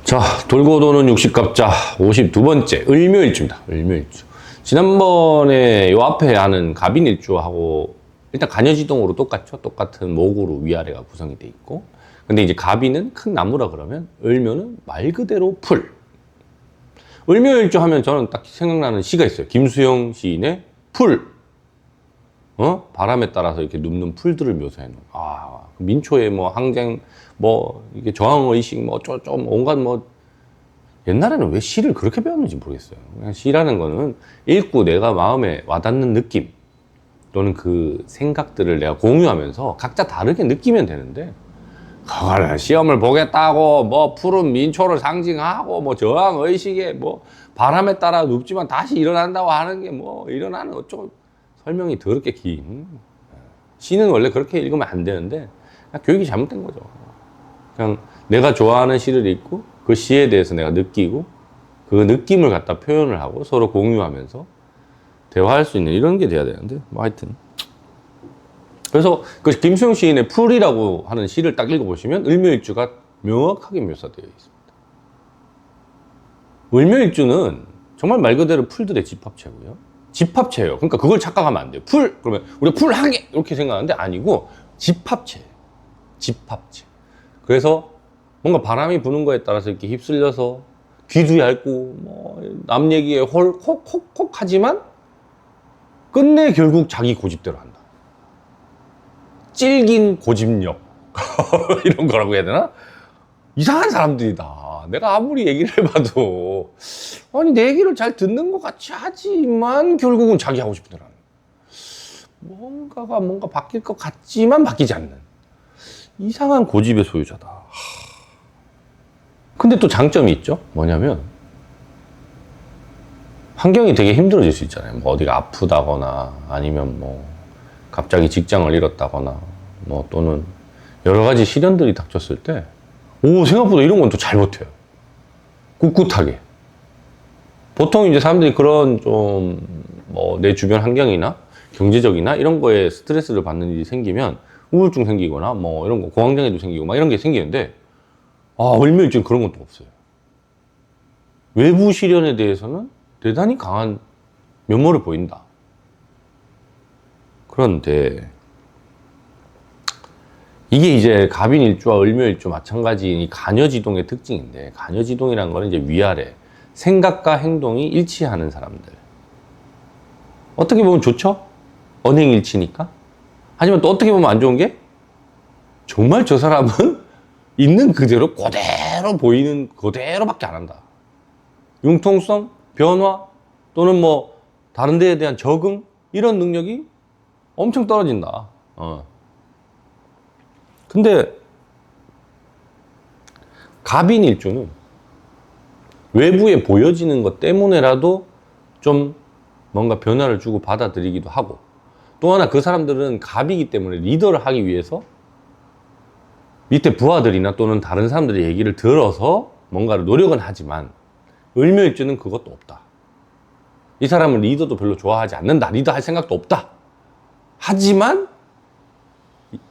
자, 돌고 도는 60갑자 52번째 을묘일주입니다. 을묘일주. 지난번에 요 앞에 하는 갑인일주하고 일단 간여지동으로 똑같죠. 똑같은 목으로 위아래가 구성이 돼 있고. 근데 이제 갑인은 큰 나무라 그러면 을묘는 말 그대로 풀. 을묘일주 하면 저는 딱 생각나는 시가 있어요. 김수영 시인의 풀. 바람에 따라서 이렇게 눕는 풀들을 묘사해 놓은. 민초의 뭐 항쟁, 뭐 이게 저항의식, 뭐 좀 온갖 뭐 옛날에는 왜 시를 그렇게 배웠는지 모르겠어요. 그냥 시라는 거는 읽고 내가 마음에 와닿는 느낌 또는 그 생각들을 내가 공유하면서 각자 다르게 느끼면 되는데, 그거를 시험을 보겠다고 뭐 푸른 민초를 상징하고 뭐 저항의식에 뭐 바람에 따라 눕지만 다시 일어난다고 하는 게 뭐 일어나는 어쩌고 설명이 더럽게 긴. 시는 원래 그렇게 읽으면 안 되는데 그냥 교육이 잘못된 거죠. 그냥 내가 좋아하는 시를 읽고 그 시에 대해서 내가 느끼고 그 느낌을 갖다 표현을 하고 서로 공유하면서 대화할 수 있는 이런 게 돼야 되는데, 뭐 하여튼 그래서 그 김수영 시인의 풀이라고 하는 시를 딱 읽어보시면 을묘일주가 명확하게 묘사되어 있습니다. 을묘일주는 정말 말 그대로 풀들의 집합체고요. 집합체예요. 그러니까 그걸 착각하면 안 돼요. 풀 그러면 우리가 풀 한 개 이렇게 생각하는데 아니고 집합체. 집합체. 그래서 뭔가 바람이 부는 거에 따라서 이렇게 휩쓸려서 귀도 얇고 뭐 남 얘기에 콜콕콕 하지만 끝내 결국 자기 고집대로 한다. 찔긴 고집력 이런 거라고 해야 되나? 이상한 사람들이다. 내가 아무리 얘기를 해봐도 아니 내 얘기를 잘 듣는 것 같이 하지만 결국은 자기 하고 싶은 대로 하는, 뭔가 바뀔 것 같지만 바뀌지 않는 이상한 고집의 소유자다. 근데 또 장점이 있죠. 뭐냐면 환경이 되게 힘들어질 수 있잖아요. 뭐 어디가 아프다거나 아니면 뭐 갑자기 직장을 잃었다거나 뭐 또는 여러 가지 시련들이 닥쳤을 때 생각보다 이런 건 또 잘 버텨요. 꿋꿋하게. 보통 이제 사람들이 그런 좀 뭐 내 주변 환경이나 경제적이나 이런 거에 스트레스를 받는 일이 생기면 우울증 생기거나 뭐 이런 거 공황장애도 생기고 막 이런 게 생기는데, 을묘일주는 그런 것도 없어요. 외부 시련에 대해서는 대단히 강한 면모를 보인다. 그런데 이게 이제 갑인일주와 을묘일주 마찬가지인 이 간여지동의 특징인데, 간여지동이라는 거는 이제 위아래 생각과 행동이 일치하는 사람들. 어떻게 보면 좋죠? 언행일치니까. 하지만 또 어떻게 보면 안 좋은 게, 정말 저 사람은 있는 그대로 그대로 보이는 그대로밖에 안 한다. 융통성, 변화 또는 뭐 다른 데에 대한 적응, 이런 능력이 엄청 떨어진다. 근데 갑인일주는 외부에 보여지는 것 때문에라도 좀 뭔가 변화를 주고 받아들이기도 하고, 또 하나 그 사람들은 갑이기 때문에 리더를 하기 위해서 밑에 부하들이나 또는 다른 사람들의 얘기를 들어서 뭔가를 노력은 하지만, 을묘일주는 그것도 없다. 이 사람은 리더도 별로 좋아하지 않는다. 리더 할 생각도 없다. 하지만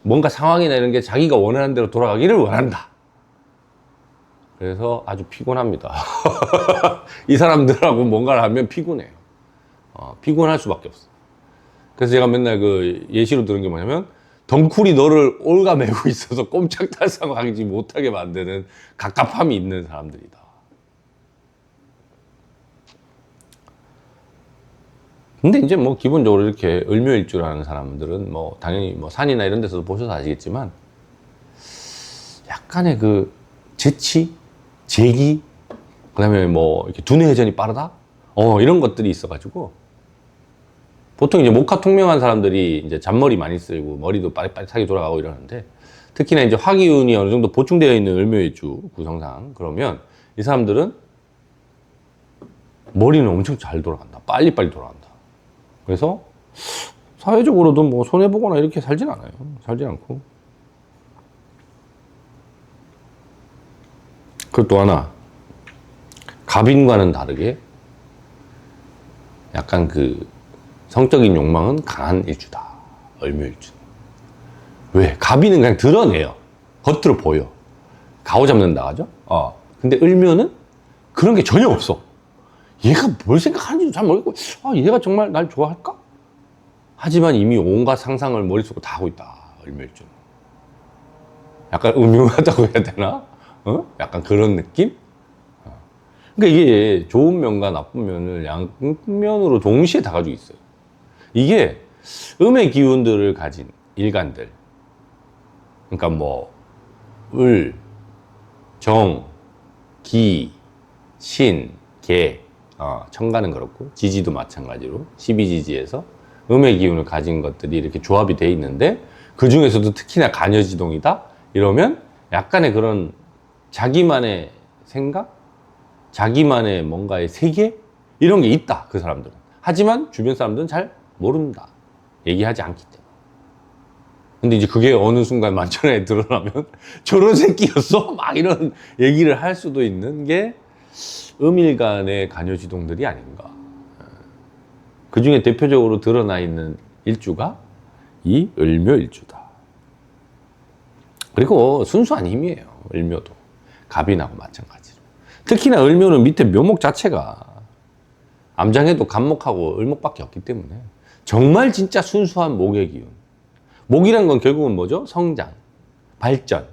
뭔가 상황이나 이런 게 자기가 원하는 대로 돌아가기를 원한다. 그래서 아주 피곤합니다. 이 사람들하고 뭔가를 하면 피곤해요. 피곤할 수밖에 없어. 그래서 제가 맨날 그 예시로 들은 게 뭐냐면, 덩쿨이 너를 올가매고 있어서 꼼짝달싹하지 못하게 만드는 갑갑함이 있는 사람들이다. 근데 이제 뭐 기본적으로 이렇게 을묘일주라는 사람들은 뭐 당연히 뭐 산이나 이런 데서도 보셔서 아시겠지만 약간의 그 재치, 재기, 그다음에 뭐 이렇게 두뇌 회전이 빠르다, 이런 것들이 있어가지고 보통 이제 목화통명한 사람들이 이제 잔머리 많이 쓰고 머리도 빠릿빠릿하게 돌아가고 이러는데, 특히나 이제 화기운이 어느 정도 보충되어 있는 을묘일주 구성상 그러면 이 사람들은 머리는 엄청 잘 돌아간다. 빨리빨리 돌아간다. 그래서 사회적으로도 뭐 손해보거나 이렇게 살진 않아요. 살진 않고. 그리고 또 하나, 갑인과는 다르게 약간 그 성적인 욕망은 강한 일주다. 을묘일주. 왜? 갑인은 그냥 드러내요. 겉으로 보여. 가오 잡는다 하죠? 근데 을묘는 그런 게 전혀 없어. 얘가 뭘 생각하는지도 잘 모르겠고, 아, 얘가 정말 날 좋아할까? 하지만 이미 온갖 상상을 머릿속으로 다 하고 있다. 을묘일주는. 약간 음흉하다고 해야 되나? 어? 약간 그런 느낌? 그러니까 이게 좋은 면과 나쁜 면을 양면으로 동시에 다 가지고 있어요. 이게 음의 기운들을 가진 일간들. 그러니까 뭐, 을, 정, 기, 신, 개, 천간은 그렇고, 지지도 마찬가지로, 12지지에서 음의 기운을 가진 것들이 이렇게 조합이 돼 있는데, 그 중에서도 특히나 간여지동이다? 이러면 약간의 그런 자기만의 생각? 자기만의 뭔가의 세계? 이런 게 있다, 그 사람들은. 하지만 주변 사람들은 잘 모른다. 얘기하지 않기 때문에. 근데 이제 그게 어느 순간 만천하에 드러나면 저런 새끼였어? 막 이런 얘기를 할 수도 있는 게 음일간의 간여지동들이 아닌가. 그 중에 대표적으로 드러나 있는 일주가 이 을묘일주다. 그리고 순수한 힘이에요. 을묘도. 갑인하고 마찬가지로. 특히나 을묘는 밑에 묘목 자체가 암장에도 갑목하고 을목밖에 없기 때문에 정말 진짜 순수한 목의 기운. 목이란 건 결국은 뭐죠? 성장, 발전.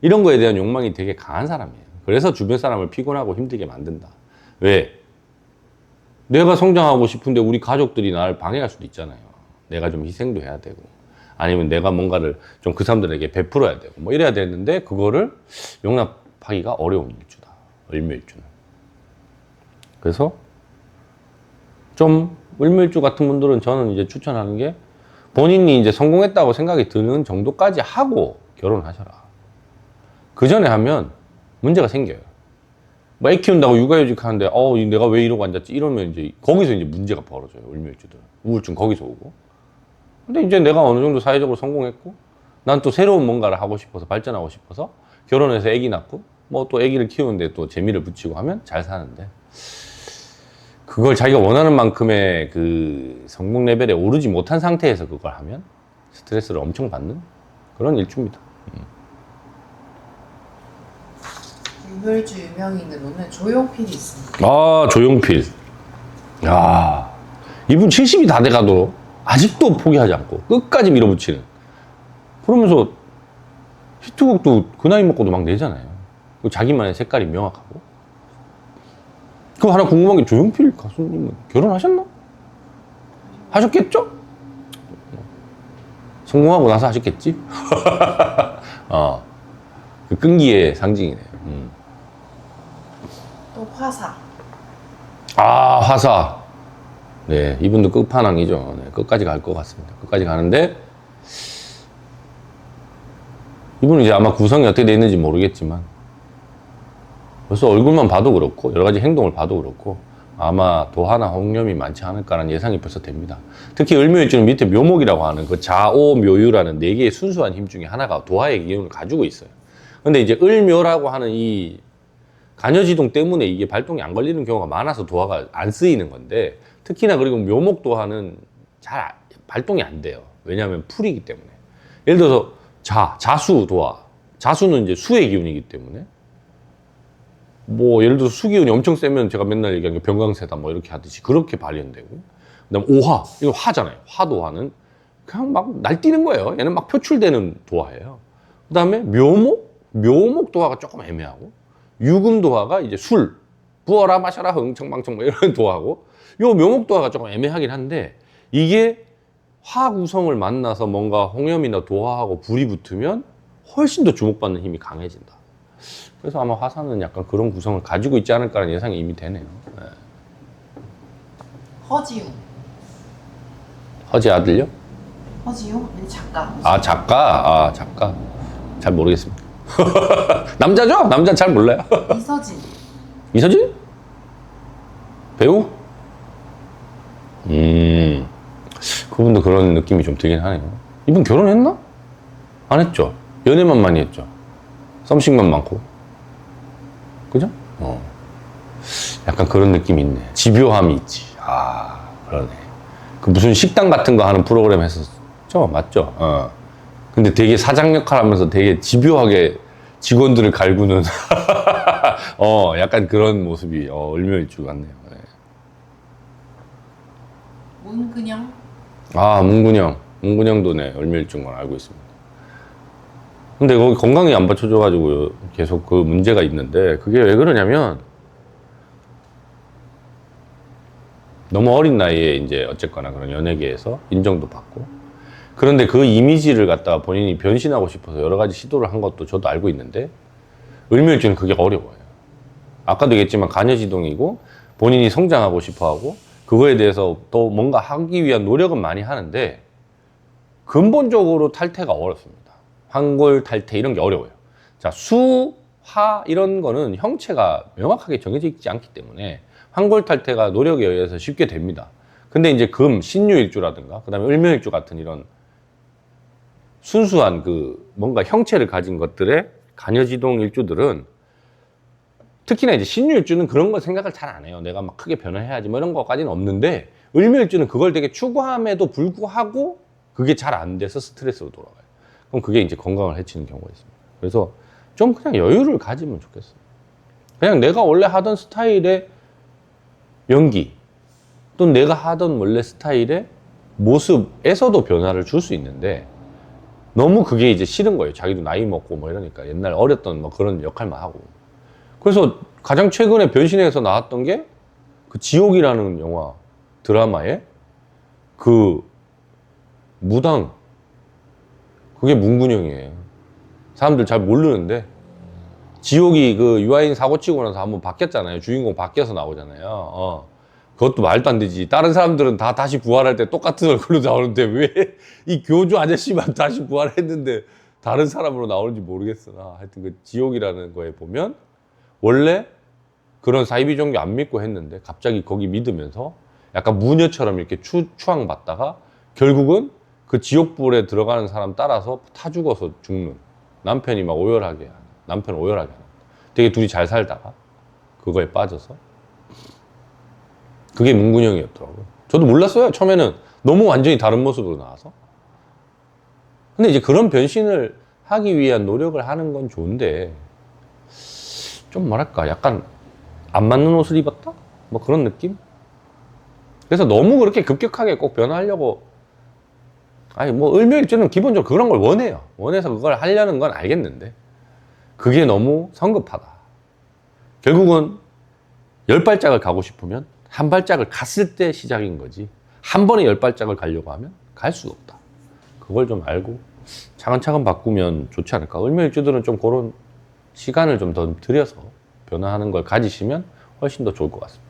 이런 거에 대한 욕망이 되게 강한 사람이에요. 그래서 주변 사람을 피곤하고 힘들게 만든다. 왜? 내가 성장하고 싶은데 우리 가족들이 나를 방해할 수도 있잖아요. 내가 좀 희생도 해야 되고. 아니면 내가 뭔가를 좀 그 사람들에게 베풀어야 되고. 뭐 이래야 되는데 그거를 용납하기가 어려운 일주다. 을묘일주는. 그래서 좀 을묘일주 같은 분들은 저는 이제 추천하는 게 본인이 이제 성공했다고 생각이 드는 정도까지 하고 결혼하셔라. 그 전에 하면 문제가 생겨요. 뭐 애 키운다고 육아휴직 하는데, 내가 왜 이러고 앉았지? 이러면 이제 거기서 이제 문제가 벌어져요. 을묘일주들은. 우울증 거기서 오고. 근데 이제 내가 어느 정도 사회적으로 성공했고, 난 또 새로운 뭔가를 하고 싶어서, 발전하고 싶어서, 결혼해서 애기 낳고, 뭐 또 애기를 키우는데 또 재미를 붙이고 하면 잘 사는데, 그걸 자기가 원하는 만큼의 그 성공 레벨에 오르지 못한 상태에서 그걸 하면 스트레스를 엄청 받는 그런 일주입니다. 을묘일주 유명인으로는 조용필이 있습니다. 아, 조용필. 야, 이분 70이 다 돼가도 아직도 포기하지 않고 끝까지 밀어붙이는. 그러면서 히트곡도 그 나이 먹고도 막 내잖아요. 자기만의 색깔이 명확하고. 그거 하나 궁금한 게 조용필 가수님은 결혼하셨나? 하셨겠죠? 성공하고 나서 하셨겠지? 그 끈기의 상징이네요. 또 화사. 아, 화사. 네, 이분도 끝판왕이죠. 네, 끝까지 갈 것 같습니다. 끝까지 가는데, 이분은 이제 아마 구성이 어떻게 되어 있는지 모르겠지만, 벌써 얼굴만 봐도 그렇고, 여러 가지 행동을 봐도 그렇고, 아마 도화나 홍염이 많지 않을까라는 예상이 벌써 됩니다. 특히 을묘일주는 밑에 묘목이라고 하는 그 자오 묘유라는 네 개의 순수한 힘 중에 하나가 도화의 기운을 가지고 있어요. 근데 이제 을묘라고 하는 이 간여지동 때문에 이게 발동이 안 걸리는 경우가 많아서 도화가 안 쓰이는 건데, 특히나 그리고 묘목 도화는 잘 발동이 안 돼요. 왜냐하면 풀이기 때문에. 예를 들어서 자수 도화. 자수는 이제 수의 기운이기 때문에. 뭐 예를 들어서 수기운이 엄청 세면 제가 맨날 얘기하는 게 병강세다 뭐 이렇게 하듯이 그렇게 발현되고, 그다음 오화, 이거 화잖아요. 화도화는 그냥 막 날뛰는 거예요. 얘는 막 표출되는 도화예요. 그다음에 묘목 도화가 조금 애매하고, 유금 도화가 이제 술 부어라 마셔라 흥청망청 뭐 이런 도화고, 요 묘목 도화가 조금 애매하긴 한데, 이게 화 구성을 만나서 뭔가 홍염이나 도화하고 불이 붙으면 훨씬 더 주목받는 힘이 강해진다. 그래서 아마 화사는 약간 그런 구성을 가지고 있지 않을까라는 예상이 이미 되네요. 네. 허지웅. 허지 아들요? 허지웅? 작가. 아, 작가? 아, 작가. 잘 모르겠습니다. 남자죠? 남자 잘 몰라요. 이서진. 이서진? 배우? 그분도 그런 느낌이 좀 들긴 하네요. 이분 결혼했나? 안 했죠? 연애만 많이 했죠? 썸씽만 많고. 그죠? 약간 그런 느낌이 있네. 집요함이 있지. 아, 그러네. 그 무슨 식당 같은 거 하는 프로그램 했었죠? 맞죠? 근데 되게 사장 역할 하면서 되게 집요하게 직원들을 갈구는 약간 그런 모습이 을묘일주 같네요. 네. 문근영. 아, 문근영도 네, 을묘일주인 걸 알고 있습니다. 근데 거기 건강이 안 받쳐줘가지고 계속 그 문제가 있는데, 그게 왜 그러냐면, 너무 어린 나이에 이제 어쨌거나 그런 연예계에서 인정도 받고, 그런데 그 이미지를 갖다가 본인이 변신하고 싶어서 여러 가지 시도를 한 것도 저도 알고 있는데, 을묘일주는 그게 어려워요. 아까도 얘기했지만 간여지동이고, 본인이 성장하고 싶어 하고, 그거에 대해서 또 뭔가 하기 위한 노력은 많이 하는데, 근본적으로 탈퇴가 어렵습니다. 황골 탈퇴 이런 게 어려워요. 자, 수, 화 이런 거는 형체가 명확하게 정해져 있지 않기 때문에 황골 탈퇴가 노력에 의해서 쉽게 됩니다. 근데 이제 금, 신유일주라든가 그다음에 을묘일주 같은 이런 순수한 그 뭔가 형체를 가진 것들의 간여지동 일주들은 특히나 이제 신유일주는 그런 걸 생각을 잘 안 해요. 내가 막 크게 변화해야지 뭐 이런 거까지는 없는데, 을묘일주는 그걸 되게 추구함에도 불구하고 그게 잘 안 돼서 스트레스로 돌아가요. 그럼 그게 이제 건강을 해치는 경우가 있습니다. 그래서 좀 그냥 여유를 가지면 좋겠어요. 그냥 내가 원래 하던 스타일의 연기, 또 내가 하던 원래 스타일의 모습에서도 변화를 줄 수 있는데, 너무 그게 이제 싫은 거예요. 자기도 나이 먹고 뭐 이러니까 옛날 어렸던 뭐 그런 역할만 하고. 그래서 가장 최근에 변신해서 나왔던 게 그 지옥이라는 영화 드라마에 그 무당, 그게 문근영이에요. 사람들 잘 모르는데, 지옥이 그 유아인 사고 치고 나서 한번 바뀌었잖아요. 주인공 바뀌어서 나오잖아요. 그것도 말도 안 되지. 다른 사람들은 다 다시 부활할 때 똑같은 얼굴로 나오는데 왜 이 교주 아저씨만 다시 부활했는데 다른 사람으로 나오는지 모르겠으나, 하여튼 그 지옥이라는 거에 보면 원래 그런 사이비 종교 안 믿고 했는데 갑자기 거기 믿으면서 약간 무녀처럼 이렇게 추앙받다가 결국은 그 지옥불에 들어가는 사람 따라서 타 죽어서 죽는, 남편이 막 오열하게 하는, 남편 오열하게 하는, 되게 둘이 잘 살다가 그거에 빠져서, 그게 문근영이었더라고요. 저도 몰랐어요. 처음에는 너무 완전히 다른 모습으로 나와서. 근데 이제 그런 변신을 하기 위한 노력을 하는 건 좋은데, 좀 뭐랄까 약간 안 맞는 옷을 입었다? 뭐 그런 느낌? 그래서 너무 그렇게 급격하게 꼭 변화하려고, 아니 뭐 을묘일주는 기본적으로 그런 걸 원해요. 원해서 그걸 하려는 건 알겠는데 그게 너무 성급하다. 결국은 10발짝을 가고 싶으면 한 발짝을 갔을 때 시작인 거지, 한 번에 10발짝을 가려고 하면 갈 수가 없다. 그걸 좀 알고 차근차근 바꾸면 좋지 않을까. 을묘일주들은 좀 그런 시간을 좀 더 들여서 변화하는 걸 가지시면 훨씬 더 좋을 것 같습니다.